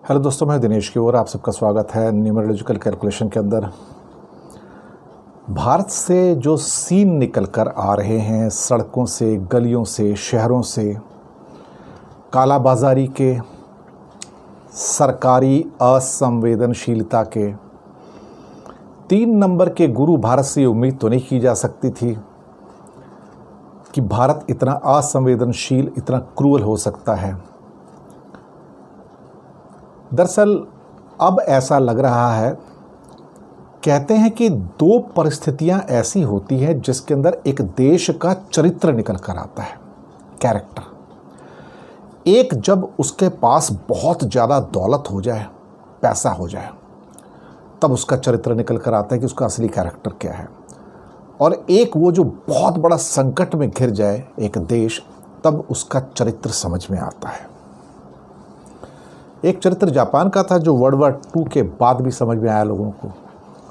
Hello दोस्तों, मैं दिनेश की ओर आप सबका स्वागत है न्यूमरोलॉजिकल कैलकुलेशन के अंदर। भारत से जो सीन निकल कर आ रहे हैं, सड़कों से, गलियों से, शहरों से, कालाबाजारी के, सरकारी असंवेदनशीलता के, 3 नंबर के गुरु भारत से उम्मीद तो नहीं की जा सकती थी कि भारत इतना असंवेदनशील, इतना क्रूअल हो सकता है। दरअसल अब ऐसा लग रहा है, कहते हैं कि 2 परिस्थितियां ऐसी होती हैं जिसके अंदर एक देश का चरित्र निकल कर आता है, कैरेक्टर। एक, जब उसके पास बहुत ज़्यादा दौलत हो जाए, पैसा हो जाए, तब उसका चरित्र निकल कर आता है कि उसका असली कैरेक्टर क्या है। और एक वो जो बहुत बड़ा संकट में घिर जाए एक देश, तब उसका चरित्र समझ में आता है। एक चरित्र जापान का था जो वर्ल्ड वॉर 2 के बाद भी समझ में आया लोगों को,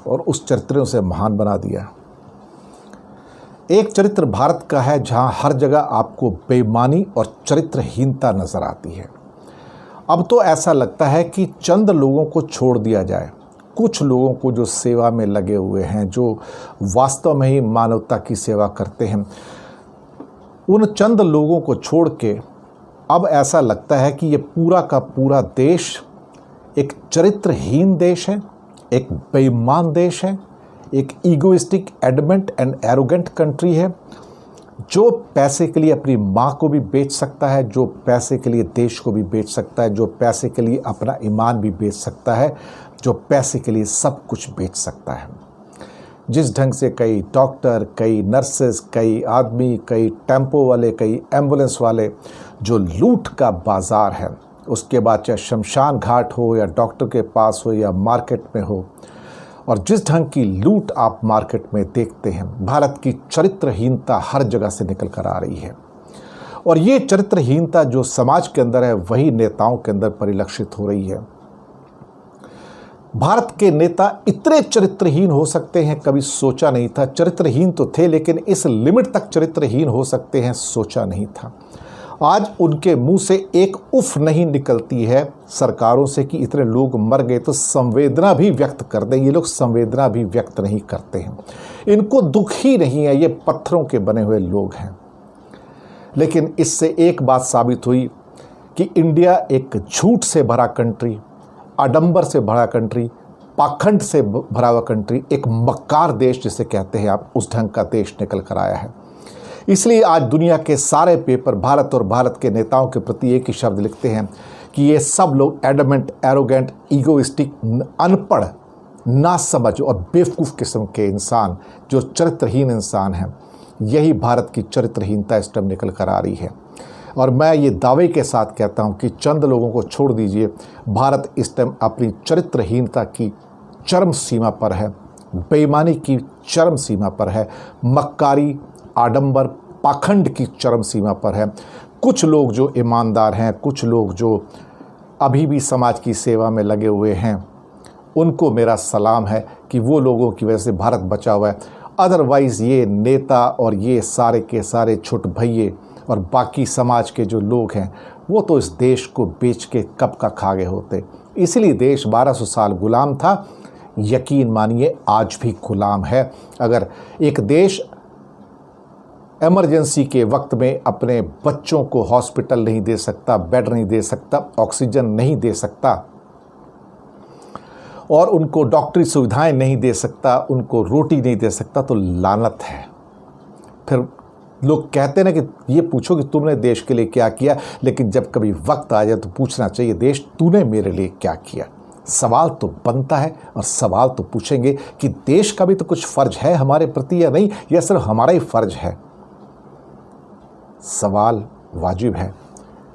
और उस चरित्र ने उसे महान बना दिया। एक चरित्र भारत का है जहां हर जगह आपको बेईमानी और चरित्रहीनता नजर आती है। अब तो ऐसा लगता है कि चंद लोगों को छोड़ दिया जाए, कुछ लोगों को जो सेवा में लगे हुए हैं, जो वास्तव में ही मानवता की सेवा करते हैं, उन चंद लोगों को छोड़ के अब ऐसा लगता है कि ये पूरा का पूरा देश एक चरित्रहीन देश है, एक बेईमान देश है, एक egoistic, adamant and arrogant country है, जो पैसे के लिए अपनी माँ को भी बेच सकता है, जो पैसे के लिए देश को भी बेच सकता है, जो पैसे के लिए अपना ईमान भी बेच सकता है, जो पैसे के लिए सब कुछ बेच सकता है। जिस ढंग से कई डॉक्टर, कई नर्सेस, कई आदमी, कई टेम्पो वाले, कई एम्बुलेंस वाले, जो लूट का बाज़ार है, उसके बाद चाहे शमशान घाट हो या डॉक्टर के पास हो या मार्केट में हो, और जिस ढंग की लूट आप मार्केट में देखते हैं, भारत की चरित्रहीनता हर जगह से निकल कर आ रही है। और ये चरित्रहीनता जो समाज के अंदर है, वही नेताओं के अंदर परिलक्षित हो रही है। भारत के नेता इतने चरित्रहीन हो सकते हैं, कभी सोचा नहीं था। चरित्रहीन तो थे, लेकिन इस लिमिट तक चरित्रहीन हो सकते हैं, सोचा नहीं था। आज उनके मुंह से एक उफ नहीं निकलती है सरकारों से कि इतने लोग मर गए, तो संवेदना भी व्यक्त कर दें। ये लोग संवेदना भी व्यक्त नहीं करते हैं, इनको दुख ही नहीं है। ये पत्थरों के बने हुए लोग हैं। लेकिन इससे एक बात साबित हुई कि इंडिया एक झूठ से भरा कंट्री, आडंबर से भरा कंट्री, पाखंड से भरा हुआ कंट्री, एक मक्कार देश जिसे कहते हैं आप, उस ढंग का देश निकल कर आया है। इसलिए आज दुनिया के सारे पेपर भारत और भारत के नेताओं के प्रति एक ही शब्द लिखते हैं कि ये सब लोग एडमेंट, एरोगेंट, ईगोइस्टिक, अनपढ़, नासमझ और बेवकूफ़ किस्म के इंसान, जो चरित्रहीन इंसान हैं, यही भारत की चरित्रहीनता इस टाइम निकल कर आ रही है। और मैं ये दावे के साथ कहता हूँ कि चंद लोगों को छोड़ दीजिए, भारत इस टाइम अपनी चरित्रहीनता की चरम सीमा पर है, बेईमानी की चरम सीमा पर है, मक्कारी, आडंबर, पाखंड की चरम सीमा पर है। कुछ लोग जो ईमानदार हैं, कुछ लोग जो अभी भी समाज की सेवा में लगे हुए हैं, उनको मेरा सलाम है कि वो लोगों की वजह से भारत बचा हुआ है। अदरवाइज़ ये नेता और ये सारे के सारे छोट भैये और बाकी समाज के जो लोग हैं, वो तो इस देश को बेच के कब का खा गए होते। इसलिए देश 1200 साल गुलाम था, यकीन मानिए आज भी गुलाम है। अगर एक देश इमरजेंसी के वक्त में अपने बच्चों को हॉस्पिटल नहीं दे सकता, बेड नहीं दे सकता, ऑक्सीजन नहीं दे सकता, और उनको डॉक्टरी सुविधाएं नहीं दे सकता, उनको रोटी नहीं दे सकता, तो लानत है। फिर लोग कहते हैं ना कि ये पूछो कि तुमने देश के लिए क्या किया, लेकिन जब कभी वक्त आ जाए तो पूछना चाहिए, देश तूने मेरे लिए क्या किया। सवाल तो बनता है और सवाल तो पूछेंगे कि देश का भी तो कुछ फ़र्ज है हमारे प्रति या नहीं, या सिर्फ हमारा ही फ़र्ज है। सवाल वाजिब है।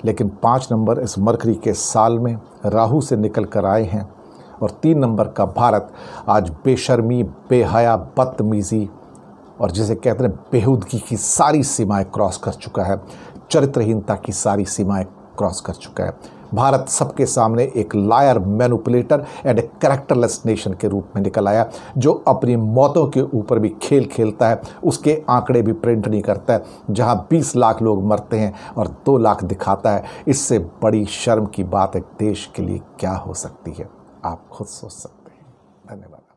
लेकिन 5 नंबर इस मरकरी के साल में राहु से निकल कर आए हैं, और 3 नंबर का भारत आज बेशर्मी, बेहया, बदतमीज़ी और जिसे कहते हैं बेहुदगी की सारी सीमाएं क्रॉस कर चुका है, चरित्रहीनता की सारी सीमाएं क्रॉस कर चुका है। भारत सबके सामने एक liar, manipulator and a characterless nation के रूप में निकल आया, जो अपनी मौतों के ऊपर भी खेल खेलता है, उसके आंकड़े भी प्रिंट नहीं करता है। जहां 20 लाख लोग मरते हैं और 2 लाख दिखाता है, इससे बड़ी शर्म की बात एक देश के लिए क्या हो सकती है? आप खुद सोच सकते हैं। धन्यवाद।